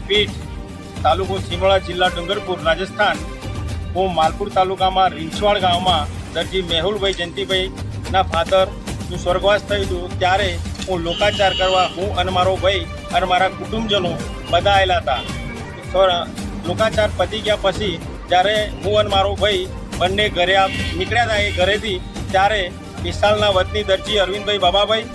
પીઠ, તાલુકો સિમોડા, જિલ્લા ડુંગરપુર, રાજસ્થાન. હું માલપુર તાલુકામાં રીંછવાડ ગામમાં દરજી મેહુલભાઈ જયંતિભાઈના ફાધરનું સ્વર્ગવાસ થયું હતું. ત્યારે હું લોકાચાર કરવા હું અને મારો ભાઈ અને મારા કુટુંબજનો બધા આવેલા હતા. લોકાચાર પતી ગયા પછી જ્યારે હું અને મારો ભાઈ બંને ઘરે નીકળ્યા હતા એ ઘરેથી, ત્યારે વિશાલના વતની દરજી અરવિંદભાઈ બાબાભાઈ,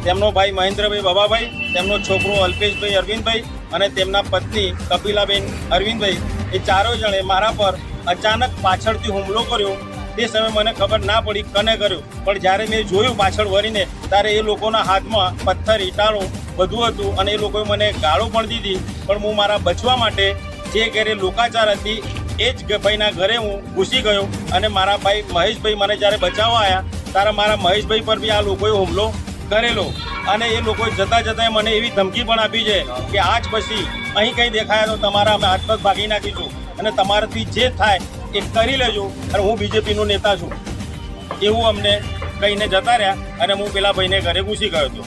તેમનો ભાઈ મહેન્દ્રભાઈ બાબાભાઈ, તેમનો છોકરો અલ્પેશભાઈ અરવિંદભાઈ અને તેમના પત્ની કપિલાબેન અરવિંદભાઈ, એ ચારો જણે મારા પર અચાનક પાછળથી હુમલો કર્યો. તે સમયે મને ખબર ના પડી કને કર્યો, પણ જ્યારે મેં જોયું પાછળ વળીને ત્યારે એ લોકોના હાથમાં પથ્થર, ઈંટાળું બધું હતું અને એ લોકોએ મને ગાળો પણ દીધી. પણ હું મારા બચવા માટે જે ઘરે લોકાચાર હતી એ જ ભાઈના ઘરે હું ઘૂસી ગયો અને મારા ભાઈ મહેશભાઈ મને જ્યારે બચાવવા આવ્યા ત્યારે મારા મહેશભાઈ પર બી આ લોકોએ હુમલો કરેલો. અને એ લોકોએ જતાં જતાં મને એવી ધમકી પણ આપી છે કે આજ પછી અહીં કંઈ દેખાયા તો તમારા અમે હાથ પગ ભાગી નાખીશું અને તમારાથી જે થાય એ કરી લેજો અને હું બીજેપીનો નેતા છું, એવું અમને કહીને જતા રહ્યા અને હું પેલા ભાઈને ઘરે ઘૂસી ગયો હતો.